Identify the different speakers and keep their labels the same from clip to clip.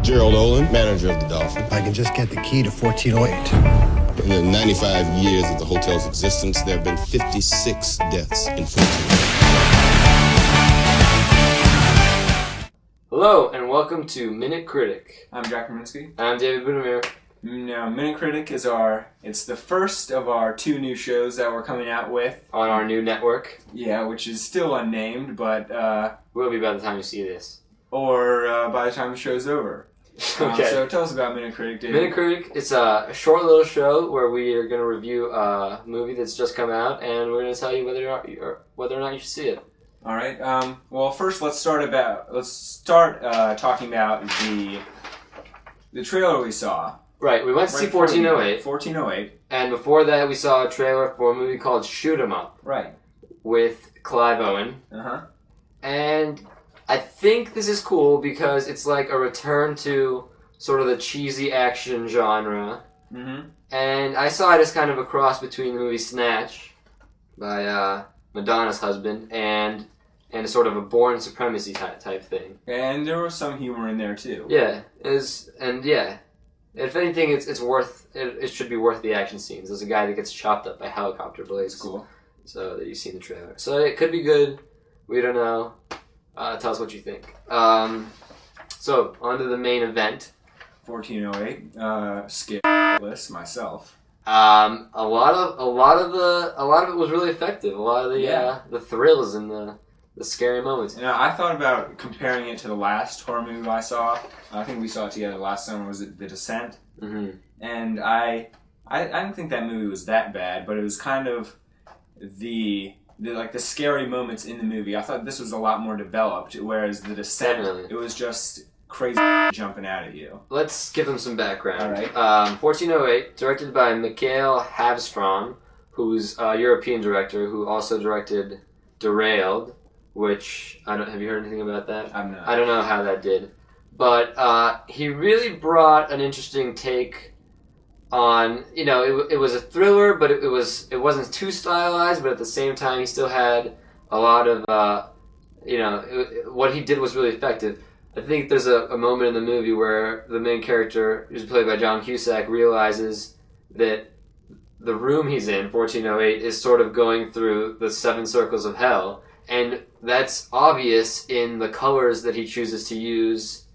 Speaker 1: Gerald Olin, manager of the Dolphin.
Speaker 2: If I can just get the key to 1408.
Speaker 1: In the 95 years of the hotel's existence, there have been 56 deaths in 14.
Speaker 3: Hello, and welcome to Minute Critic.
Speaker 4: I'm Jack Kaminsky.
Speaker 3: I'm David Budimir.
Speaker 4: Now, Minute Critic is it's the first of our two new shows that we're coming out with.
Speaker 3: On our new network.
Speaker 4: Yeah, which is still unnamed, but,
Speaker 3: Will be by the time you see this.
Speaker 4: or by the time the show's over.
Speaker 3: Okay.
Speaker 4: So tell us about Minute Critic, David.
Speaker 3: Minute Critic, it's a short little show where we are going to review a movie that's just come out, and we're going to tell you whether or not you should see it.
Speaker 4: All right. Well, first let's start talking about the trailer we saw.
Speaker 3: Right, we went to see 1408.
Speaker 4: 1408.
Speaker 3: And before that, we saw a trailer for a movie called Shoot 'Em Up.
Speaker 4: Right.
Speaker 3: With Clive Owen.
Speaker 4: Uh-huh.
Speaker 3: And I think this is cool because it's like a return to sort of the cheesy action genre.
Speaker 4: Mm-hmm.
Speaker 3: And I saw it as kind of a cross between the movie Snatch by Madonna's husband and a sort of a Born Supremacy type thing.
Speaker 4: And there was some humor in there too.
Speaker 3: Yeah, if anything, it's worth it should be worth the action scenes. There's a guy that gets chopped up by helicopter blades.
Speaker 4: That's cool.
Speaker 3: So that you've seen the trailer. So it could be good. We don't know. Tell us what you think. So on to the main event.
Speaker 4: 1408. Scareless myself.
Speaker 3: A lot of it was really effective. A lot of the thrills and the scary moments.
Speaker 4: You know, I thought about comparing it to the last horror movie I saw. I think we saw it together last summer. Was it The Descent?
Speaker 3: Mm-hmm.
Speaker 4: And I didn't think that movie was that bad, but it was kind of the scary moments in the movie. I thought this was a lot more developed, whereas The Descent,
Speaker 3: Definitely.
Speaker 4: It was just crazy jumping out at you.
Speaker 3: Let's give them some background.
Speaker 4: All right.
Speaker 3: 1408, directed by Mikhail Havstrom, who's a European director who also directed Derailed, which have you heard anything about that?
Speaker 4: I'm not.
Speaker 3: I don't know how that did, but he really brought an interesting take on. It was a thriller, but it wasn't too stylized. But at the same time, he still had a lot of what he did was really effective. I think there's a moment in the movie where the main character, who's played by John Cusack, realizes that the room he's in, 1408, is sort of going through the 7 circles of hell. And that's obvious in the colors that he chooses to use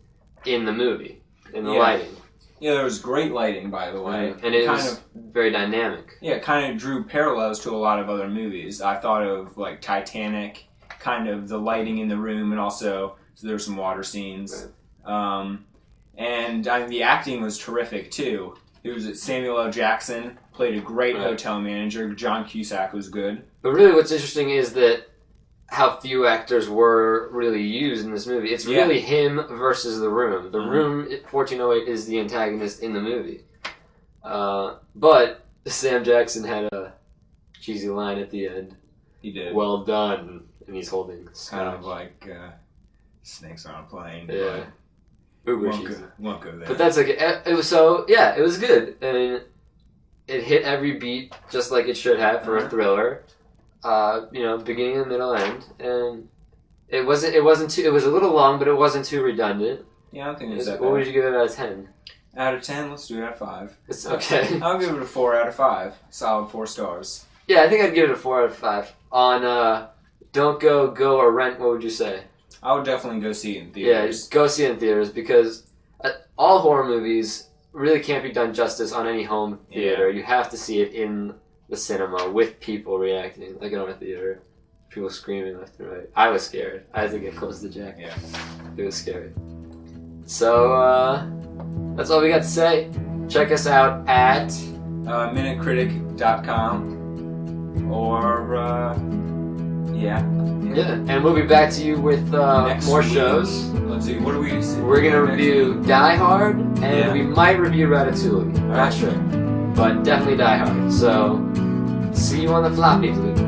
Speaker 3: in the movie, in the lighting.
Speaker 4: Yeah, there was great lighting, by the way.
Speaker 3: And it was very dynamic.
Speaker 4: Yeah, it kind of drew parallels to a lot of other movies. I thought of, like, Titanic, kind of the lighting in the room, and also there were some water scenes. Right. And the acting was terrific, too. It was Samuel L. Jackson, played a great hotel manager. John Cusack was good.
Speaker 3: But really what's interesting is that how few actors were really used in this movie. It's really him versus the room. The room, 1408, is the antagonist in the movie. But Sam Jackson had a cheesy line at the end.
Speaker 4: He did.
Speaker 3: Well done. And he's holding
Speaker 4: kind of like snakes on a plane.
Speaker 3: Yeah.
Speaker 4: Won't go there.
Speaker 3: But that's okay. It was good. I mean, it hit every beat just like it should have for a thriller. Beginning and middle end, and it was a little long, but it wasn't too redundant.
Speaker 4: Yeah, I don't think it was that bad.
Speaker 3: What would you give it out of 10?
Speaker 4: Out of 10, let's do it out of 5.
Speaker 3: It's okay.
Speaker 4: I'll give it a 4 out of 5. Solid 4 stars.
Speaker 3: Yeah, I think I'd give it a 4 out of 5. On Don't Go or Rent, what would you say?
Speaker 4: I would definitely go see it in theaters.
Speaker 3: Yeah, just go see it in theaters, because all horror movies really can't be done justice on any home theater. You have to see it in the cinema with people reacting, like in a theater, people screaming left and right. I was scared. I had to get close to Jack.
Speaker 4: Yeah,
Speaker 3: it was scary. So that's all we got to say. Check us out at
Speaker 4: minutecritic.com or
Speaker 3: and we'll be back to you with more
Speaker 4: week.
Speaker 3: shows.
Speaker 4: Let's see, what do we see?
Speaker 3: We're gonna review Die Hard, and we might review Ratatouille. Not sure. But definitely Die Hard. So, see you on the floppy, dude.